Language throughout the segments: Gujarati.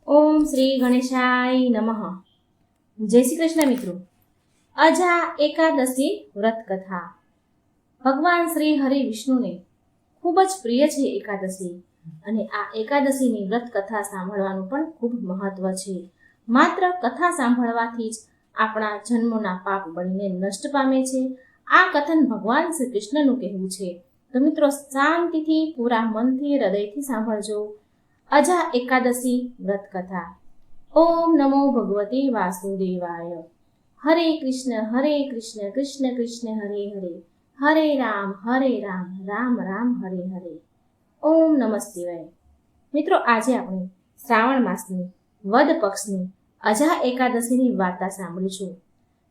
ઓમ શ્રી ગણેશાય નમઃ. જય શ્રી કૃષ્ણ મિત્રો. અજા એકાદશી વ્રત કથા. ભગવાન શ્રી હરિ વિષ્ણુને ખૂબ જ પ્રિય છે એકાદશી, અને આ એકાદશીની વ્રત કથા સાંભળવાનું પણ ખૂબ મહત્વ છે. માત્ર કથા સાંભળવાથી જ આપણા જન્મોના પાપ બળીને નષ્ટ પામે છે. આ કથન ભગવાન શ્રી કૃષ્ણનું કહેવું છે. તો મિત્રો, શાંતિથી પૂરા મનથી હૃદયથી સાંભળજો. અજા એકાદશી વ્રત કથા. ઓમ નમો ભગવતે વાસુદેવાય. હરે કૃષ્ણ કૃષ્ણ કૃષ્ણ હરે હરે, હરે રામ રામ રામ હરે હરે. ઓમ નમઃ શિવાય. મિત્રો, આજે આપણે શ્રાવણ માસની વદ પક્ષની અજા એકાદશીની વાર્તા સાંભળીશું.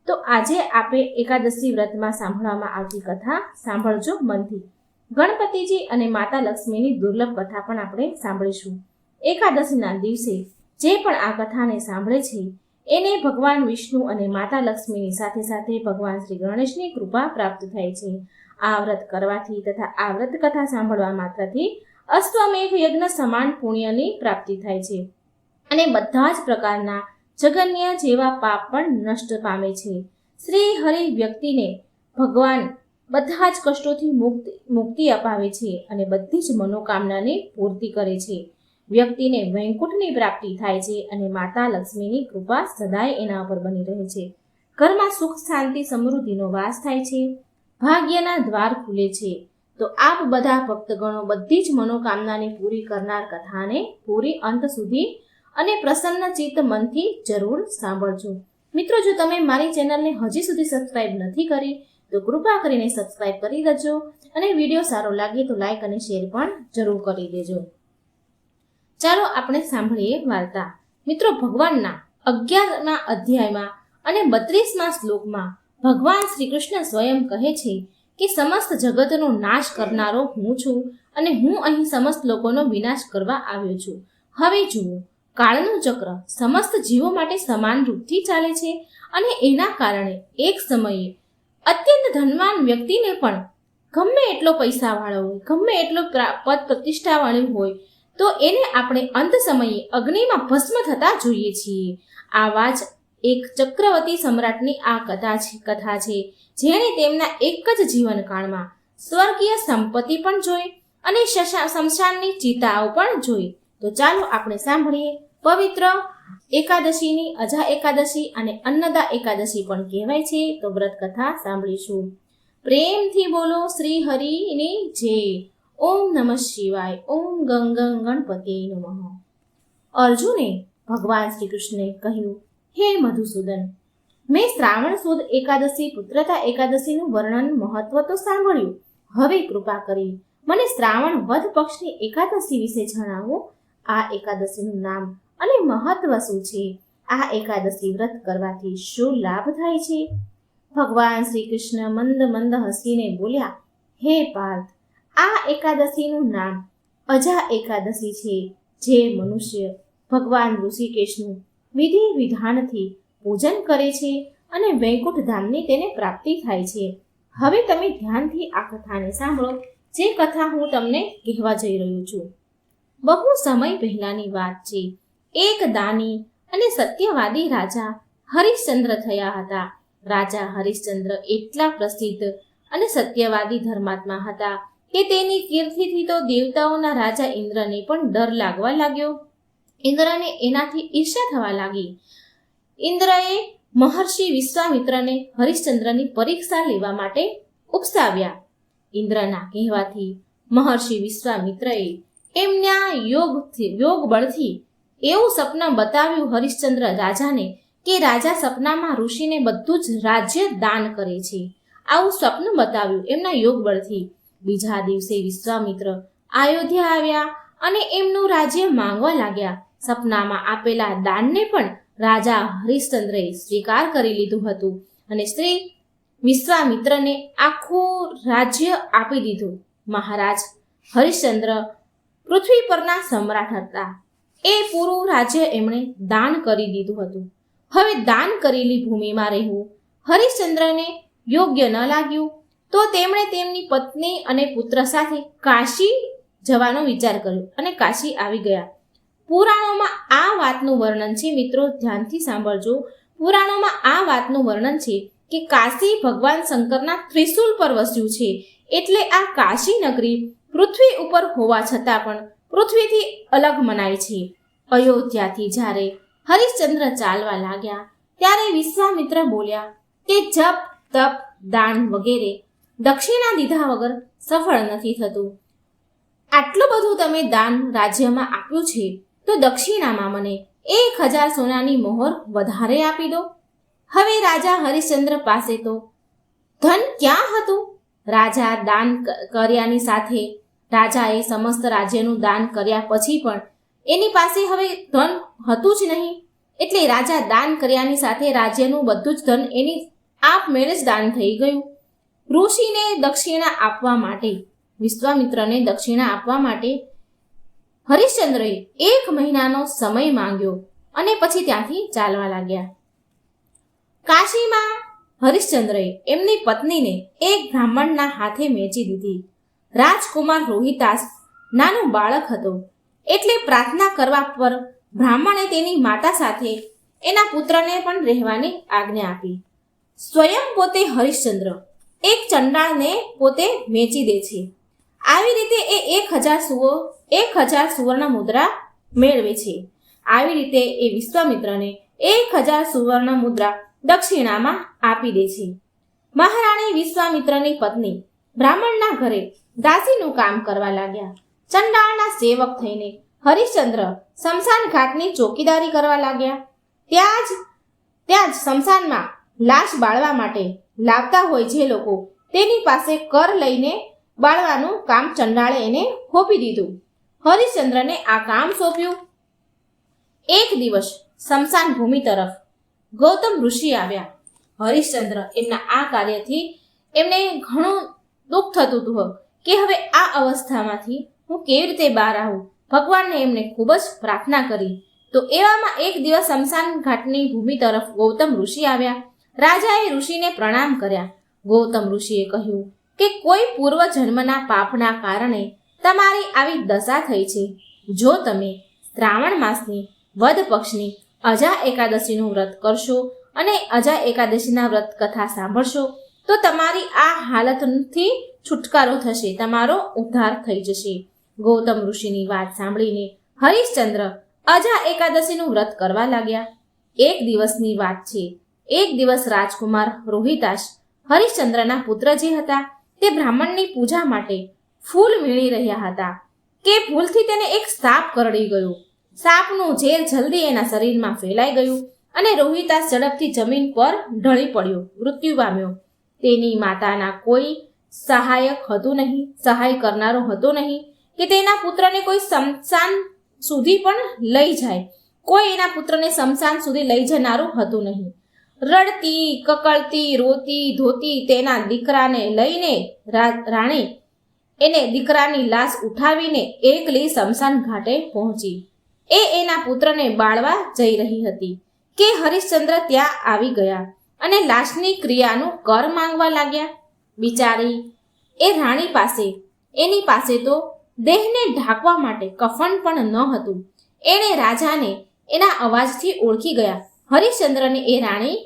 તો આજે આપણે એકાદશી વ્રતમાં સાંભળવામાં આવતી કથા સાંભળજો મનથી. ગણપતિજી અને માતા લક્ષ્મીની દુર્લભ કથા પણ આપણે સાંભળીશું. એકાદશીના દિવસે જે પણ આ કથાને સાંભળે છે એને ભગવાન વિષ્ણુ અને માતા લક્ષ્મીની સાથે સાથે ભગવાન શ્રી ગણેશની કૃપા પ્રાપ્ત થાય છે. આ વ્રત કરવાથી તથા આ વ્રત કથા સાંભળવા માત્રથી અશ્વમેઘ યજ્ઞ સમાન પુણ્યની પ્રાપ્તિ થાય છે, અને બધા જ પ્રકારના જગન્ય જેવા પાપ પણ નષ્ટ પામે છે. શ્રી હરિ વ્યક્તિને ભગવાન બધા જ કષ્ટોથી મુક્તિ અપાવે છે અને બધી જ મનોકામનાની પૂર્તિ કરે છે. વ્યક્તિને વૈકુંઠની પ્રાપ્તિ થાય છે અને માતા લક્ષ્મીની કૃપા સદાય એના ઉપર બની રહે છે. ઘરમાં સુખ શાંતિ સમૃદ્ધિનો વાસ થાય છે. ભાગ્યના દ્વાર ખુલે છે. તો આપ બધા ભક્તગણો બધી જ મનોકામનાને પૂરી કરનાર કથાને પૂરી અંત સુધી અને પ્રસન્ન ચિત્ત મનથી જરૂર સાંભળજો. મિત્રો, જો તમે મારી ચેનલને હજી સુધી સબસ્ક્રાઇબ નથી કરી તો કૃપા કરીને સબસ્ક્રાઇબ કરી દેજો, અને વિડીયો સારો લાગે તો લાઈક અને શેર પણ જરૂર કરી દેજો. ચાલો આપણે સાંભળીએ વાર્તા. મિત્રો, ભગવાનના 11મા અધ્યાયમાં અને 32મા શ્લોકમાં ભગવાન શ્રી કૃષ્ણ સ્વયં કહે છે કે સમસ્ત જગતનો નાશ કરનારો હું છું, અને હું અહીં સમસ્ત લોકોનો વિનાશ કરવા આવ્યો છું. હવે જુઓ, કાળનું ચક્ર સમસ્ત જીવો માટે સમાન રૂપથી ચાલે છે, અને એના કારણે એક સમયે અત્યંત ધનવાન વ્યક્તિને પણ ગમે એટલો પૈસાવાળો હોય, ગમે એટલો પદ પ્રતિષ્ઠાવાળો હોય, તો એને આપણે અંત સમયે અગ્નિમાં ભસ્મ થતા જોઈએ છીએ. આવા જ એક ચક્રવર્તી સમ્રાટની આ કથા છે, જેણે તેમના એક જ જીવનકાળમાં સ્વર્ગીય સંપત્તિ પણ જોઈ અને શમશાનની ચિતાઓ પણ જોઈ. તો ચાલો આપણે સાંભળીએ. પવિત્ર એકાદશીની અજા એકાદશી અને અન્નદા એકાદશી પણ કહેવાય છે. તો વ્રત કથા સાંભળીશું. પ્રેમથી બોલો શ્રી હરિની જય. ઓમ નમઃ શિવાય. ઓમ ગંગ ગણપતે નમઃ. અર્જુને ભગવાન શ્રી કૃષ્ણને કહ્યું, હે મધુસૂદન, મેં શ્રાવણ સુદ એકાદશી પુત્રતા એકાદશીનું વર્ણન મહત્વ તો સાંભળ્યું. હવે કૃપા કરી મને શ્રાવણ વદ પક્ષની એકાદશી વિશે જણાવો. આ એકાદશીનું નામ અને મહત્વ શું છે? આ એકાદશી વ્રત કરવાથી શું લાભ થાય છે? ભગવાન શ્રી કૃષ્ણ મંદ મંદ હસીને બોલ્યા, હે પાર્થ, આ એકાદશીનું નામ અજા એકાદશી છે. જે મનુષ્ય ભગવાન ઋષિકેશનું વિધિ વિધાનથી પૂજન કરે છે અને વૈકુંઠ ધામની તેને પ્રાપ્તિ થાય છે. હવે તમે ધ્યાનથી આ કથાને સાંભળો, જે કથા હું તમને કહેવા જઈ રહ્યો છું. બહુ સમય પહેલાની વાત છે. એક દાની અને સત્યવાદી રાજા હરિશ્ચંદ્ર થયા હતા. રાજા હરિશ્ચંદ્ર એટલા પ્રસિદ્ધ અને સત્યવાદી ધર્માત્મા હતા કે તેની કીર્તિથી તો દેવતાઓના રાજા ઇન્દ્રને પણ ડર લાગવા લાગ્યો. ઇન્દ્રને એનાથી ઈર્ષ્યા થવા લાગી. ઇન્દ્રએ મહર્ષિ વિશ્વામિત્રને હરિશ્ચંદ્રની પરીક્ષા લેવા માટે ઉપસાવ્યા. ઇન્દ્રના કહેવાથી મહર્ષિ વિશ્વામિત્રએ એમના યોગ બળથી એવું સપના બતાવ્યું હરિશ્ચંદ્ર રાજાને કે રાજા સપનામાં ઋષિને બધું જ રાજ્ય દાન કરે છે. આવું સ્વપ્ન બતાવ્યું એમના યોગ બળથી. બીજા દિવસે વિશ્વામિત્ર અયોધ્યા આવ્યા અને એમનું રાજ્ય માંગવા લાગ્યા. સપનામાં આપેલા દાનને પણ રાજા હરિશ્ચંદ્રએ સ્વીકાર કરી લીધું હતું, અને શ્રી વિશ્વામિત્રને આખું રાજ્ય આપી દીધું. મહારાજ હરિશ્ચંદ્ર પૃથ્વી પરના સમ્રાટ હતા. એ પૂરું રાજ્ય એમણે દાન કરી દીધું હતું. હવે દાન કરેલી ભૂમિમાં રહેવું હરિશ્ચંદ્રને યોગ્ય ન લાગ્યું, તો તેમણે તેમની પત્ની અને પુત્ર સાથે કાશી જવાનો વિચાર કર્યો અને કાશી આવી ગયા. પુરાણોમાં આ વાતનું વર્ણન છે, મિત્રો ધ્યાનથી સાંભળજો. પુરાણોમાં આ વાતનું વર્ણન છે કે કાશી ભગવાન શંકરના ત્રિશૂલ પર વસ્યું છે. એટલે આ કાશી નગરી પૃથ્વી ઉપર હોવા છતાં પણ પૃથ્વીથી અલગ મનાય છે. અયોધ્યાથી જ્યારે હરિશ્ચંદ્ર ચાલવા લાગ્યા ત્યારે વિશ્વામિત્ર બોલ્યા કે જપ તપ દાન વગેરે દક્ષિણા દીધા વગર સફળ નથી થતું. આટલું બધું તમે દાન રાજ્યમાં આપ્યું છે તો દક્ષિણામાં મને 1000 સોનાની મોહર વધારે આપી દો. હવે રાજા હરિશ્ચંદ્ર પાસે તો ધન ક્યાં હતું? રાજા દાન કર્યાની સાથે રાજાએ સમસ્ત રાજ્યનું દાન કર્યા પછી પણ એની પાસે હવે ધન હતું જ નહીં. એટલે રાજા દાન કર્યાની સાથે રાજ્યનું બધું જ ધન એની આપમેળે જ દાન થઈ ગયું. ઋષિને દક્ષિણા આપવા માટે, વિશ્વામિત્રને દક્ષિણા આપવા માટે હરિશ્ચંદ્રએ 1 મહિનાનો સમય માંગ્યો અને પછી ત્યાંથી ચાલવા લાગ્યા. કાશીમાં હરિશ્ચંદ્રએ એમની પત્નીને એક બ્રાહ્મણના હાથે વેચી દીધી. રાજકુમાર રોહિતાસ નાનું બાળક હતો એટલે પ્રાર્થના કરવા પર બ્રાહ્મણે તેની માતા સાથે એના પુત્રને પણ રહેવાની આજ્ઞા આપી. સ્વયં પોતે હરિશ્ચંદ્ર એક ચંડાળને પોતે વેચી દે છે. આવી રીતે એ 1000 સુવર્ણ મુદ્રા મેળવે છે. આવી રીતે એ વિશ્વામિત્રને 1000 સુવર્ણ મુદ્રા દક્ષિણામાં આપી દે છે. મહારાણી વિશ્વામિત્રની પત્ની બ્રાહ્મણના ઘરે દાસીનું કામ કરવા લાગ્યા. ચંડાળના સેવક થઈને હરિશ્ચંદ્ર શમશાન ઘાટની ચોકીદારી કરવા લાગ્યા. ત્યાં જ શમશાનમાં લાશ બાળવા માટે લાવતા હોય જે લોકો, તેની પાસે કર લઈને બાળવાનું કામ ચંડાળે એને સોંપી દીધું. હરિશ્ચંદ્રને આ કામ સોંપ્યું. એક દિવસ શમશાન ભૂમિ તરફ ગૌતમ ઋષિ આવ્યા. હરિશ્ચંદ્ર એમના આ કાર્યથી એમને ઘણું દુઃખ થતું હતું કે હવે આ અવસ્થામાંથી હું કેવી રીતે બહાર આવું. ભગવાનને એમને ખૂબ જ પ્રાર્થના કરી. તો એવામાં એક દિવસ શમશાન ઘાટની ભૂમિ તરફ ગૌતમ ઋષિ આવ્યા. રાજાએ ઋષિને પ્રણામ કર્યા. ગૌતમ ઋષિએ કહ્યું કે કોઈ પૂર્વ જન્મના પાપના કારણે તમારી આવી દશા થઈ છે. જો તમે શ્રાવણ માસની વદ પક્ષની અજા એકાદશીનું વ્રત કરશો અને અજા એકાદશીના વ્રત કથા સાંભળશો તો તમારી આ હાલતથી છુટકારો થશે, તમારો ઉદ્ધાર થઈ જશે. ગૌતમ ઋષિની વાત સાંભળીને હરિશ્ચંદ્ર અજા એકાદશીનું વ્રત કરવા લાગ્યા. એક દિવસની વાત છે. એક દિવસ રાજકુમાર રોહિતાશ હરિશ્ચંદ્રના પુત્ર જે હતા તે બ્રાહ્મણની પૂજા માટે ફૂલ વીણી રહ્યા હતા કે ભૂલથી તેને એક સાપ કરડી ગયો. સાપનું ઝેર જલ્દી એના શરીરમાં ફેલાઈ ગયું અને રોહિતાશ ઝડપથી જમીન પર ઢળી પડ્યો, મૃત્યુ પામ્યો. તેની માતાના કોઈ સહાય કરનારો હતો નહીં કે તેના પુત્રને કોઈ શમશાન સુધી પણ લઈ જાય. કોઈ એના પુત્રને શમશાન સુધી લઈ જનારું હતું નહીં. રડતી કકળતી રોતી ધોતી તેના દીકરાને લઈને રાણી એને દીકરાની લાશ ઉઠાવીને એકલી શમશાન ઘાટે પહોંચી. એના પુત્રને બાળવા જઈ રહી હતી કે હરિશ્ચંદ્ર ત્યાં આવી ગયા અને લાશની ક્રિયાનું કર માંગવા લાગ્યા. બિચારી એ રાણી પાસે, એની પાસે તો દેહને ઢાંકવા માટે કફન પણ ન હતું. એણે રાજાને એના અવાજથી ઓળખી ગયા. હરિશ્ચંદ્રને એ રાણી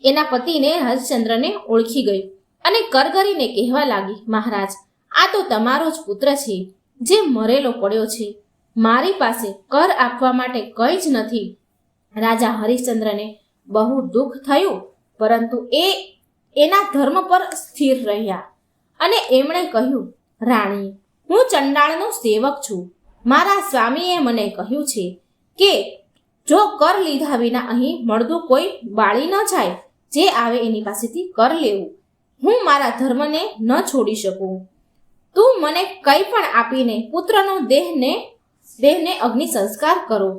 એના પતિને હરિશ્ચંદ્રને ઓળખી ગઈ અને કરગરીને કહેવા લાગી, મહારાજ, આ તો તમારો જ પુત્ર છે જે મરેલો પડ્યો છે. મારી પાસે કર આપવા માટે કંઈ જ નથી. રાજા હરિશ્ચંદ્રને બહુ દુઃખ થયું, પરંતુ એના ધર્મ પર સ્થિર રહ્યા અને એમણે કહ્યું, રાણી, હું ચંડાળનો સેવક છું. મારા સ્વામીએ મને કહ્યું છે કે જો કર લીધા વિના અહીં મળતું કોઈ બાળી ન જાય, જે આવે એની પાસેથી કર લેવું. હું મારા ધર્મને ન છોડી શકું. તું મને કંઈ પણ આપીને પુત્રનો દેહને અગ્નિ સંસ્કાર કરો.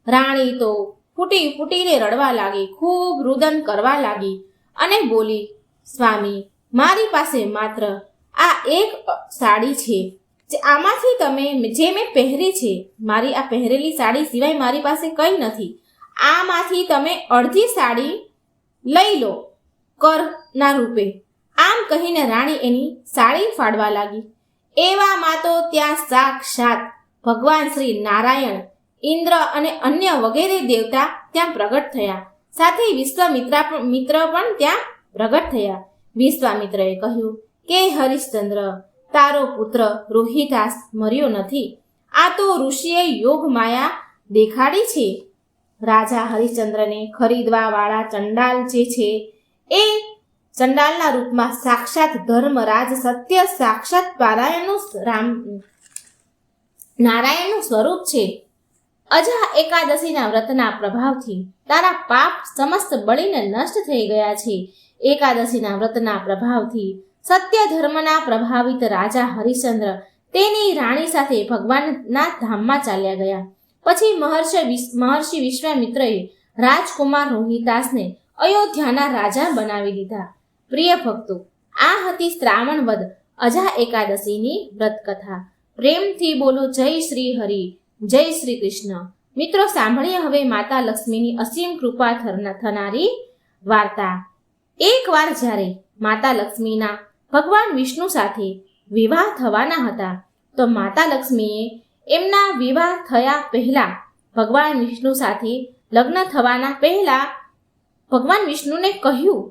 રાણી તો ફૂટીને રડવા લાગી, ખૂબ રુદન કરવા લાગી અને બોલી, સ્વામી, મારી પાસે માત્ર આ એક સાડી છે. આમાંથી તમે જે મેં પહેરી છે, મારી આ પહેરેલી સાડી સિવાય મારી પાસે કંઈ નથી. આમાંથી તમે અડધી સાડી લઈ લો કરના રૂપે. આમ કહીને રાણી એની સાડી ફાડવા લાગી. એવામાં તો ત્યાં સાક્ષાત ભગવાન શ્રી નારાયણ ઇન્દ્ર અને અન્ય વગેરે દેવતા ત્યાં પ્રગટ થયા. સાથે મિત્ર પણ ત્યાં પ્રગટ થયા. વિશ્વામિત્રએ કહ્યું કે હરિશ્ચંદ્ર, તારો પુત્ર રોહિતાસ મર્યો નથી. આ તો ઋષિએ યોગ માયા દેખાડી છે. રાજા હરિશ્ચંદ્રને ખરીદવા વાળા ચંડાલ જે છે એ ચંડાલના રૂપમાં સાક્ષાત ધર્મરાજ સત્ય, સાક્ષાત નારાયણનું સ્વરૂપ છે. અજા એકાદશીના વ્રતના પ્રભાવથી તારા પાપ સમસ્ત બળીને નષ્ટ થઈ ગયા છે. એકાદશીના વ્રતના પ્રભાવથી સત્ય ધર્મના પ્રભાવિત રાજા હરિશ્ચંદ્ર તેની રાણી સાથે ભગવાનના ધામમાં ચાલ્યા ગયા. પછી મહર્ષિ વિશ્વામિત્રએ રાજકુમાર રોહિતાસને અયોધ્યાના રાજા બનાવી દીધા. પ્રિય ભક્તો, આ હતી શ્રાવણ વદ અજા એકાદશીની વ્રતકથા. પ્રેમથી બોલો જય શ્રી હરિ, જય શ્રી કૃષ્ણ. મિત્રો, સાંભળીએ હવે માતા લક્ષ્મીની અસીમ કૃપા થનારી વાર્તા. એકવાર જ્યારે માતા લક્ષ્મીના ભગવાન વિષ્ણુ સાથે વિવાહ થવાના હતા, તો માતા લક્ષ્મીએ એમના વિવાહ થયા પહેલા ભગવાન વિષ્ણુ સાથે લગ્ન થવાના પહેલા ભગવાન વિષ્ણુને કહ્યું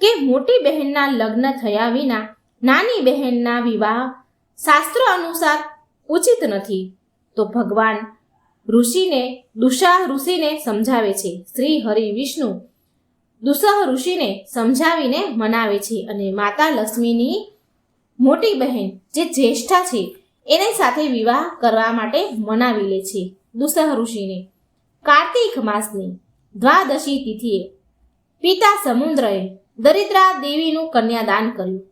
કે મોટી બહેનના લગ્ન થયા વિના નાની બહેનના વિવાહ શાસ્ત્ર અનુસાર ઉચિત નથી. તો ભગવાન દુષા ઋષિને સમજાવે છે. શ્રી હરિ વિષ્ણુ દુષા ઋષિને સમજાવીને મનાવે છે અને માતા લક્ષ્મીની મોટી બહેન જે જ્યેષ્ઠા છે એને સાથે વિવાહ કરવા માટે મનાવી લે છે. દુષા ઋષિને કાર્તિક માસની દ્વાદશી તિથિએ પિતા સમુદ્રએ દરિદ્રા દેવીનું કન્યાદાન કર્યું.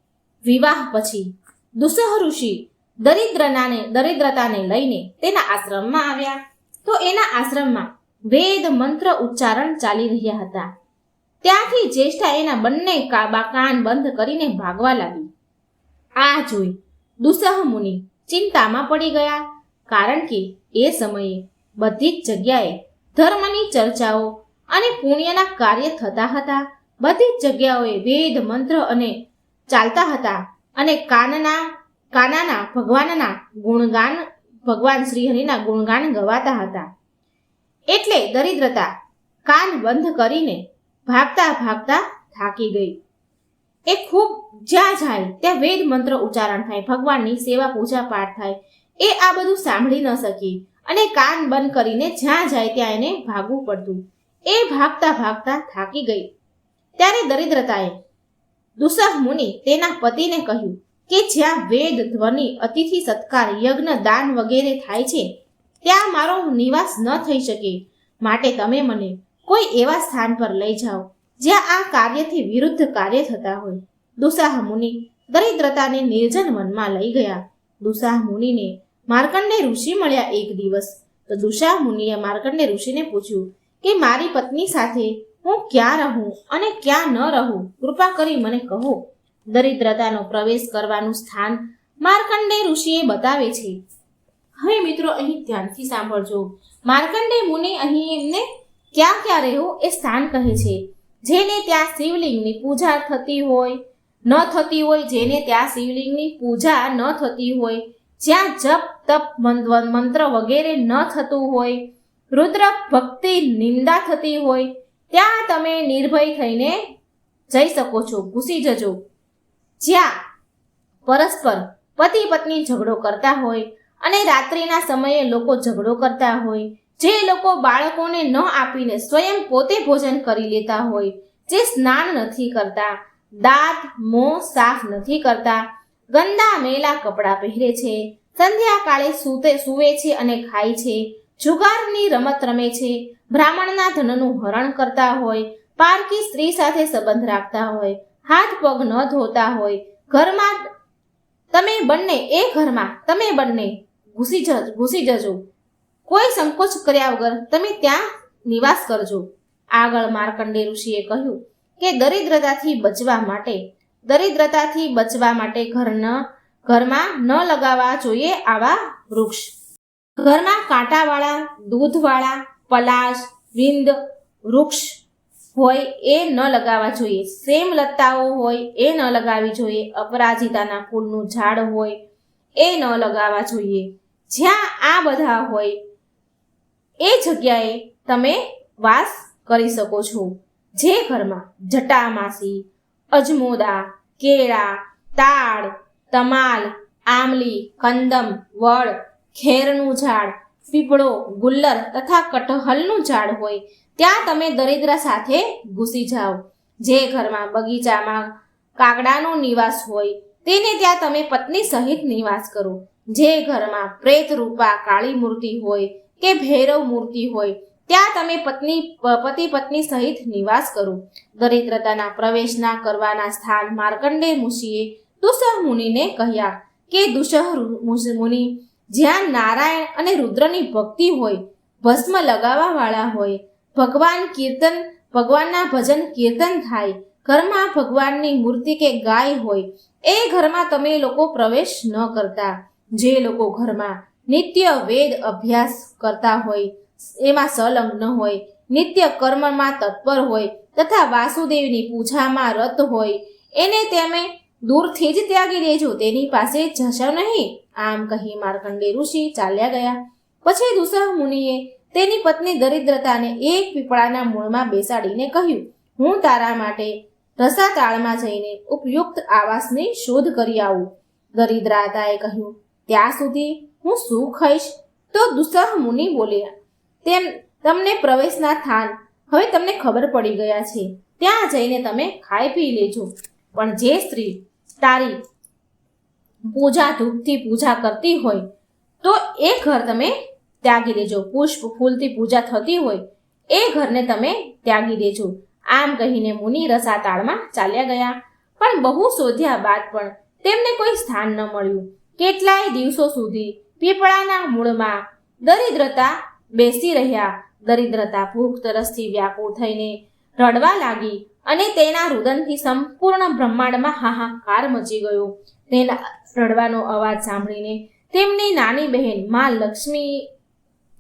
વિવાહ પછી દુષા ઋષિ દરિદ્રતાને લઈને તેના આશ્રમમાં આવ્યા. તો એના આશ્રમમાં વેદ મંત્ર ઉચ્ચારણ ચાલી રહ્યા હતા. ત્યાંથી જ્યેષ્ઠા એના બંને કાન બંધ કરીને ભાગવા લાગી. આ જોઈ દુષા મુનિ ચિંતામાં પડી ગયા, કારણ કે એ સમયે બધી જ જગ્યાએ ધર્મની ચર્ચાઓ અને પુણ્યના કાર્ય થતા હતા. બધી જ જગ્યાઓએ વેદ મંત્ર અને ચાલતા હતા અને કાનાના ભગવાન શ્રી હરિના ગુણગાન ગવાતા હતા. એટલે દરિદ્રતા કાન બંધ કરીને ભાગતા થાકી ગઈ. એ ખૂબ જ્યાં જાય ત્યાં વેદ મંત્ર ઉચ્ચારણ થાય, ભગવાનની સેવા પૂજા પાઠ થાય. એ આ બધું સાંભળી ન શકી અને કાન બંધ કરીને જ્યાં જાય ત્યાં એને ભાગવું પડતું. એ ભાગતા થાકી ગઈ. ત્યારે દરિદ્રતાએ દુષા મુનિ તેના પતિને કહ્યું કે જ્યાં વેદ ધ્વનિ, અતિથિ સત્કાર, યજ્ઞ, દાન વગેરે થાય છે ત્યાં મારો નિવાસ ન થઈ શકે. માટે તમે મને કોઈ એવા સ્થાન પર લઈ જાઓ જ્યાં આ કાર્યથી વિરુદ્ધ કાર્ય થતા હોય. દુષા મુનિ દરિદ્રતાને નિર્જન વનમાં લઈ ગયા. દુષા મુનિને માર્કંડેય ઋષિ મળ્યા એક દિવસ. તો દુષા મુનિએ માર્કંડેય ઋષિને પૂછ્યું કે મારી પત્ની સાથે હું ક્યાં રહું અને ક્યાં ન રહું, કૃપા કરી મને કહો. દરિદ્રતાનો પ્રવેશ કરવાનું સ્થાન માર્કંડેય ઋષિએ બતાવે છે. હવે મિત્રો, અહીં ધ્યાનથી સાંભળજો. માર્કંડેય મુનિ અહીં એમને ક્યાં રહેવું એ સ્થાન કહે છે. જેને ત્યાં શિવલિંગની પૂજા ન થતી હોય, જેને ત્યાં શિવલિંગની પૂજા ન થતી હોય, જ્યાં જપ તપ મંત્ર વગેરે ન થતું હોય, રુદ્ર ભક્તિ નિંદા થતી હોય, ત્યાં તમે નિર્ભય થઈને જઈ શકો છો, ઘૂસી જજો. જ્યાં પરસ્પર પતિ પત્ની ઝઘડો કરતા હોય અને રાત્રિના સમયે લોકો ઝઘડો કરતા હોય, જે લોકો બાળકોને ન આપીને સ્વયં પોતે ભોજન કરી લેતા હોય, જે સ્નાન નથી કરતા, દાંત મોં સાફ નથી કરતા, ગંદા મેલા કપડાં પહેરે છે, સંધ્યાકાળે સૂવે છે અને ખાય છે, જુગારની રમત રમે છે, બ્રાહ્મણના ધનનું હરણ કરતા હોય, પારકી સ્ત્રી સાથે સંબંધ રાખતા હોય, હાથ પગ ન ધોતા હોય, ઘરમાં તમે બંને ઘૂસી જજો. કોઈ સંકોચ કર્યા વગર તમે ત્યાં નિવાસ કરજો. આગળ માર્કંડેય ઋષિએ કહ્યું કે દરિદ્રતાથી બચવા માટે ઘરમાં ન લગાવવા જોઈએ આવા વૃક્ષ. ઘરમાં કાંટાવાળા, દૂધવાળા, પલાશ, વિંદ વૃક્ષ હોય એ ન લગાવવા જોઈએ. સેમ લતાઓ હોય એ ન લગાવવી જોઈએ. અપરાજિતાના ફૂલનું ઝાડ હોય એ ન લગાવવા જોઈએ. જ્યાં આ બધા હોય એ જગ્યાએ તમે વાસ કરી શકો છો. જે ઘરમાં જટામાસી, અજમોદા, કેળા, તાડ, તમાલ, આમલી, કંદમ, વડ, ખેરનું ઝાડ, પીપળો, ગુલ્લર તથા કટહલનું ઝાડ હોય ત્યાં તમે દરિદ્ર સાથે ઘૂસી જાઓ. જે ઘરમાં બગીચામાં કાગડાનો નિવાસ હોય તેને ત્યાં તમે પત્ની સહિત નિવાસ કરો. જે ઘરમાં પ્રેત રૂપા કાળી મૂર્તિ હોય કે ભૈરવ મૂર્તિ હોય ત્યાં તમે પતિ પત્ની સહિત નિવાસ કરો. દરિદ્રતાના પ્રવેશ ના કરવાના સ્થાન માર્કંડેય ઋષિએ દુસહ મુનિને કહ્યા કે દુસહ મુનિ જ્યાં નારાયણ અને રુદ્રની ભક્તિ હોય, ભસ્મ લગાવવા વાળા હોય, ભગવાનના ભજન કીર્તન થાય, ઘરમાં ભગવાનની મૂર્તિ કે ગાય હોય એ ઘરમાં તમે લોકો પ્રવેશ ન કરતા. જે લોકો ઘરમાં નિત્ય વેદ અભ્યાસ કરતા હોય, એમાં સંલગ્ન હોય, નિત્ય કર્મમાં તત્પર હોય તથા વાસુદેવની પૂજામાં રત હોય એને તમે દૂરથી જ ત્યાગી દેજો, તેની પાસે જશો નહીં. આમ કહી માર્કંડેય ઋષિ ચાલ્યા ગયા. પછી દુસહ મુનિએ તેની પત્ની દરિદ્રતાને એક પીપળાના મૂળમાં બેસાડીને કહ્યું, હું તારા માટે રસાતાળમાં જઈને ઉપયુક્ત આવાસની શોધ કરી આવું. દરિદ્રતાએ કહ્યું, ત્યાં સુધી હું શું ખાઈશ? તો દુસહ મુનિ બોલ્યા, તમને પ્રવેશના સ્થાન હવે તમને ખબર પડી ગયા છે, ત્યાં જઈને તમે ખાઈ પી લેજો. પણ જે સ્ત્રી તારી પૂજા ધૂપથી પૂજા કરતી હોય તો એ ઘર તમે ત્યાગી દેજો. પુષ્પ ફૂલથી પૂજા થતી હોય એ ઘરને તમે ત્યાગી દેજો. આમ કહીને મુનિ રસાતાળમાં ચાલ્યા ગયા. પણ બહુ શોધ્યા બાદ પણ તેમને કોઈ સ્થાન ન મળ્યું. કેટલાય દિવસો સુધી પીપળાના મૂળમાં દરિદ્રતા બેસી રહ્યા. દરિદ્રતા ભૂખ તરસથી વ્યાકુળ થઈને રડવા લાગી અને તેના રુદનથી સંપૂર્ણ બ્રહ્માંડમાં હાહાકાર મચી ગયો. તેના રડવાનો અવાજ સાંભળીને તેમની નાની બહેન માં લક્ષ્મી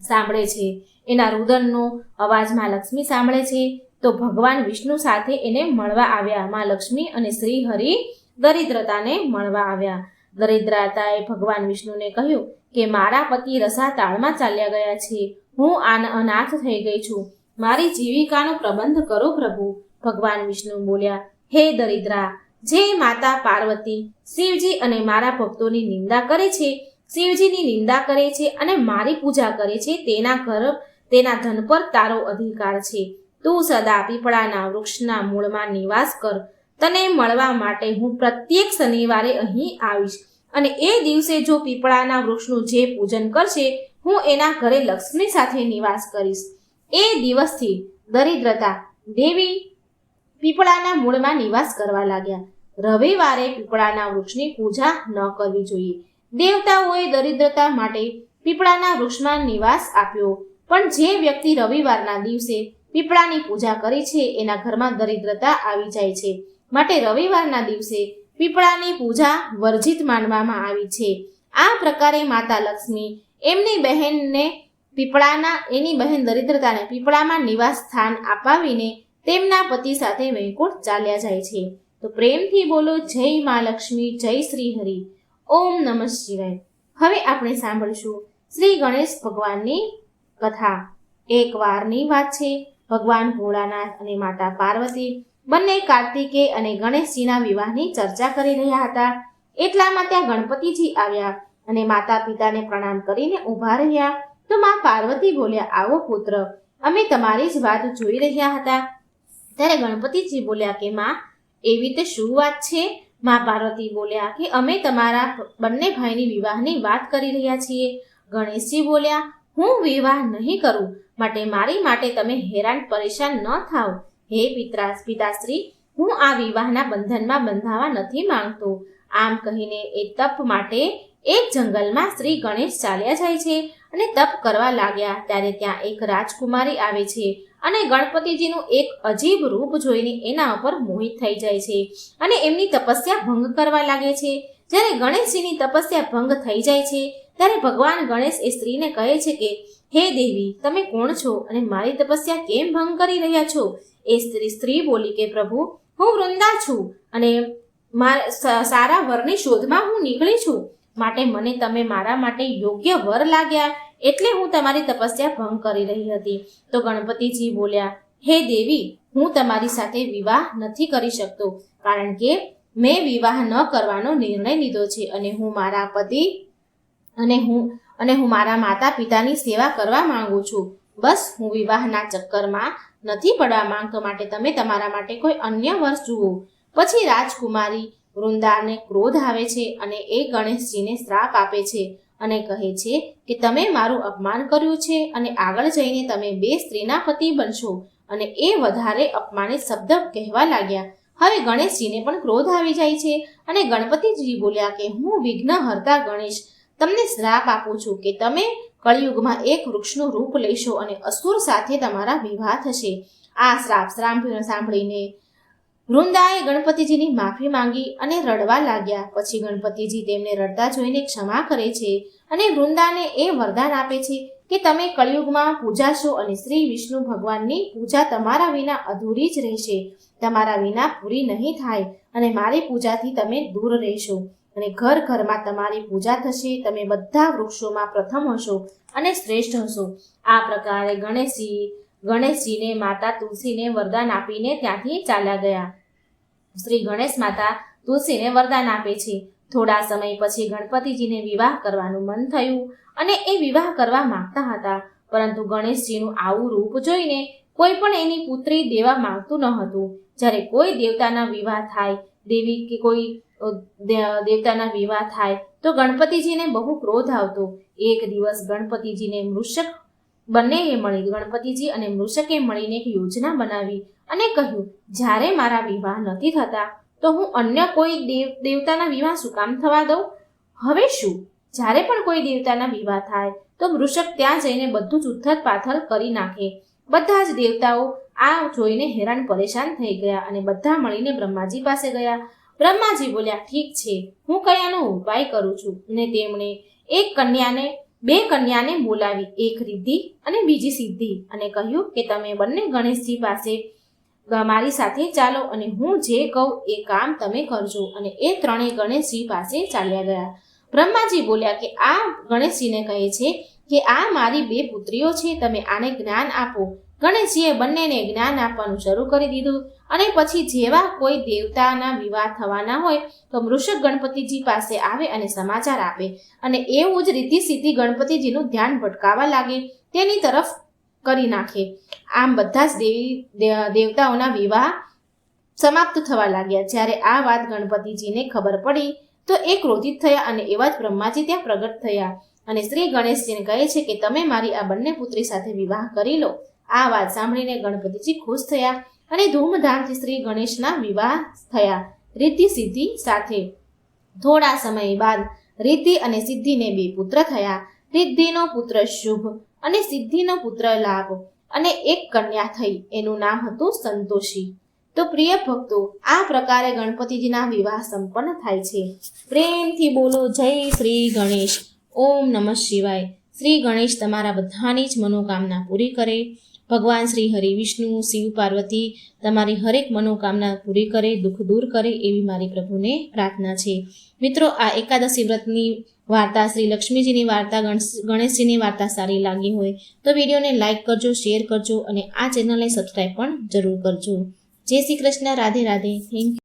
સાંભળે છે. એના રુદનનો અવાજ માં લક્ષ્મી સાંભળે છે તો ભગવાન વિષ્ણુ સાથે એને મળવા આવ્યા. માં લક્ષ્મી અને શ્રી હરિ દરિદ્રતાને મળવા આવ્યા. દરિદ્રતાએ ભગવાન વિષ્ણુને કહ્યું કે મારા પતિ રસાતાળમાં ચાલ્યા ગયા છે, હું અનાથ થઈ ગઈ છું, મારી જીવિકાનો પ્રબંધ કરો પ્રભુ. ભગવાન વિષ્ણુ બોલ્યા, હે દરિદ્રા, જે માતા પાર્વતી શિવજી અને મારા ભક્તોની નિંદા કરે છે, શિવજીની નિંદા કરે છે અને મારી પૂજા કરે છે તેના ધન પર તારો અધિકાર છે. તું સદા પીપળાના વૃક્ષના મૂળમાં નિવાસ કર. તને મળવા માટે હું પ્રત્યેક શનિવારે અહીં આવીશ અને એ દિવસે જો પીપળાના વૃક્ષનું જે પૂજન કરશે હું એના ઘરે લક્ષ્મી સાથે નિવાસ કરીશ. એ દિવસથી દરિદ્રતા દેવી પીપળાના મૂળમાં નિવાસ કરવા લાગ્યા. રવિવારે પીપળાના વૃક્ષની પૂજા ન કરવી જોઈએ. દેવતાઓએ દરિદ્રતા માટે પીપળાના વૃક્ષમાં નિવાસ આપ્યો, પણ જે વ્યક્તિ રવિવારના દિવસે પીપળાની પૂજા કરી છે એના ઘરમાં દરિદ્રતા આવી જાય છે. માટે રવિવારના દિવસે પીપળાની પૂજા વર્જિત માનવામાં આવી છે. આ પ્રકારે માતા લક્ષ્મી એની બહેન દરિદ્રતાને પીપળામાં નિવાસ સ્થાન અપાવીને તેમના પતિ સાથે વૈકુંઠ ચાલ્યા જાય છે. તો પ્રેમથી બોલો જય મા લક્ષ્મી, જય શ્રી હરિ. ઓમ નમઃ શિવાય. હવે આપણે સાંભળીશું શ્રી ગણેશ ભગવાનની કથા. એક વારની વાત છે. ભગવાન ભોળાનાથ અને માતા પાર્વતી બંને કાર્તિકે અને ગણેશજીના વિવાહની ચર્ચા કરી રહ્યા હતા. એટલામાં ત્યાં ગણપતિજી આવ્યા અને માતા પિતાને પ્રણામ કરીને ઊભા રહ્યા. તો માં પાર્વતી બોલ્યા, આવો પુત્ર, અમે તમારી જ વાત જોઈ રહ્યા હતા. ત્યારે ગણપતિજી બોલ્યા કે માં, એવી તે શું વાત છે? માં પાર્વતી બોલ્યા કે અમે તમારા બંને ભાઈની વિવાહની વાત કરી રહ્યા છીએ. ગણેશજી બોલ્યા, હું વિવાહ નહીં કરું, માટે મારી માટે તમે હેરાન પરેશાન ન થાવ. હે પિતાશ્રી, હું આ વિવાહના બંધનમાં બંધાવા નથી માંગતો. આમ કહીને એ તપ માટે એક જંગલમાં શ્રી ગણેશ ચાલ્યા જાય છે અને તપ કરવા લાગ્યા. ત્યારે ત્યાં એક રાજકુમારી આવે છે અને ગણપતિજીનું એક અજીબ રૂપ જોઈને એના ઉપર મોહિત થઈ જાય છે અને એમની તપસ્યા ભંગ કરવા લાગે છે. જ્યારે ગણેશજીની તપસ્યા ભંગ થઈ જાય છે ત્યારે ભગવાન ગણેશ એ સ્ત્રીને કહે છે કે હે દેવી, તમે કોણ છો અને મારી તપસ્યા કેમ ભંગ કરી રહ્યા છો? એ સ્ત્રી બોલી કે પ્રભુ, હું વૃંદા છું અને સારા વરની શોધમાં હું નીકળી છું, માટે મને તમે મારા માટે યોગ્ય વર લાગ્યા એટલે હું તમારી તપસ્યા ભંગ કરી રહી હતી. તો ગણપતિજી બોલ્યા, હે દેવી, હું તમારી સાથે વિવાહ નથી કરી શકતો, કારણ કે મેં વિવાહ ન કરવાનો નિર્ણય લીધો છે અને હું મારા પતિ અને હું મારા માતા પિતાની સેવા કરવા માંગુ છું. બસ હું વિવાહના ચક્કરમાં નથી પડવા માંગતો, માટે તમે તમારા માટે કોઈ અન્ય વર જુઓ. પછી રાજકુમારી વૃંદાને ક્રોધ આવે છે અને એ ગણેશજીને શ્રાપ આપે છે અને કહે છે કે તમે મારું અપમાન કર્યું છે અને આગળ જઈને તમે 2 સ્ત્રીના પતિ બનશો. અને એ વધારે અપમાનિત શબ્દ કહેવા લાગ્યા. હવે ગણેશજીને પણ ક્રોધ આવી જાય છે અને ગણપતિજી બોલ્યા કે હું વિઘ્નહર્તા ગણેશ તમને શ્રાપ આપું છું કે તમે કળિયુગમાં એક વૃક્ષનું રૂપ લેશો અને અસુર સાથે તમારા વિવાહ થશે. આ શ્રાપ સાંભળીને વૃંદાએ ગણપતિજીની માફી માંગી અને રડવા લાગ્યા. પછી ગણપતિજી તેમને રડતા જોઈને ક્ષમા કરે છે અને વૃંદાને એ વરદાન આપે છે કે તમે કળિયુગમાં પૂજાશો અને શ્રી વિષ્ણુ ભગવાનની પૂજા તમારા વિના અધૂરી જ રહેશે, તમારા વિના પૂરી નહીં થાય અને મારી પૂજાથી તમે દૂર રહેશો અને ઘર ઘરમાં તમારી પૂજા થશે. તમે બધા વૃક્ષોમાં પ્રથમ હશો અને શ્રેષ્ઠ હશો. આ પ્રકારે ગણેશજીને માતા તુલસીને વરદાન આપીને ત્યાંથી ચાલ્યા ગયા. શ્રી ગણેશ માતા તુલસીને વરદાન આપે છે. થોડા સમય પછી ગણપતિજીને વિવાહ કરવાનું મન થયું અને એ વિવાહ કરવા માંગતા હતા, પરંતુ ગણેશજીનું આવું રૂપ જોઈને કોઈ પણ એની પુત્રી દેવા માંગતું ન હતું. જ્યારે કોઈ દેવતાના વિવાહ થાય, દેવી કે કોઈ દેવતાના વિવાહ થાય તો ગણપતિજીને બહુ ક્રોધ આવતો. એક દિવસ ગણપતિજી અને મૃષકે મળીને એક યોજના બનાવી અને કહ્યું, જ્યારે મારા વિવાહ નથી થતા તો હું અન્ય કોઈ દેવતાના વિવાહ શું કામ થવા દઉં? હવે શું, જ્યારે પણ કોઈ દેવતાના વિવાહ થાય તો મૃષક ત્યાં જઈને બધું જ ઉથલ પાથલ કરી નાખે. બધા જ દેવતાઓ આ જોઈને હેરાન પરેશાન થઈ ગયા અને બધા મળીને બ્રહ્માજી પાસે ગયા. બ્રહ્માજી બોલ્યા, ઠીક છે, હું કયાનો ઉપાય કરું છું. અને તેમણે 2 કન્યાને બોલાવી, એક રિદ્ધિ અને બીજી સિદ્ધિ, અને કહ્યું કે તમે બંને ગણેશજી પાસે મારી સાથે ચાલો અને હું જે કહું એ કામ તમે કરજો. અને એ 3 ગણેશજી પાસે ચાલ્યા ગયા. બ્રહ્માજી બોલ્યા કે આ ગણેશજીને કહે છે કે આ મારી 2 પુત્રીઓ છે, તમે આને જ્ઞાન આપો. ગણેશજીએ બંનેને જ્ઞાન આપવાનું શરૂ કરી દીધું અને પછી જેવા કોઈ દેવતાના વિવાહ થવાના હોય તો મૃષક ગણપતિજી પાસે આવે અને સમાચાર આપે અને એવું જ રીતિ સિદ્ધિ ગણપતિજીનું ધ્યાન ભટકાવા લાગે, તેની તરફ કરી નાખે. આમ બધા જ દેવતાઓના વિવાહ સમાપ્ત થવા લાગ્યા. જ્યારે આ વાત ગણપતિજીને ખબર પડી તો એ ક્રોધિત થયા અને એવા જ બ્રહ્માજી ત્યાં પ્રગટ થયા અને શ્રી ગણેશજીને કહે છે કે તમે મારી આ બંને પુત્રી સાથે વિવાહ કરી લો. આ વાત સાંભળીને ગણપતિજી ખુશ થયા અને ધૂમધામથી શ્રી ગણેશના વિવાહ થયા રિદ્ધિ સિદ્ધિ સાથે. થોડા સમય બાદ રિદ્ધિ અને સિદ્ધિને 2 પુત્ર થયા. રિદ્ધિનો પુત્ર શુભ અને સિદ્ધિનો પુત્ર લાભ અને એક કન્યા થઈ, એનું નામ હતું સંતોષી. તો પ્રિય ભક્તો, આ પ્રકારે ગણપતિજીના વિવાહ સંપન્ન થાય છે. પ્રેમથી બોલો જય શ્રી ગણેશ. ઓમ નમઃ શિવાય. શ્રી ગણેશ તમારા બધાની જ મનોકામના પૂરી કરે. ભગવાન શ્રી હરિ વિષ્ણુ શિવ પાર્વતી તમારી હરેક મનોકામના પૂરી કરે, દુઃખ દૂર કરે એવી મારી પ્રભુને પ્રાર્થના છે. મિત્રો, આ એકાદશી વ્રતની વાર્તા, શ્રી લક્ષ્મીજીની વાર્તા, ગણેશજીની વાર્તા સારી લાગી હોય તો વિડીયોને લાઇક કરજો, શેર કરજો અને આ ચેનલને સબસ્ક્રાઈબ પણ જરૂર કરજો. જય શ્રી કૃષ્ણ. રાધે રાધે. Thank you.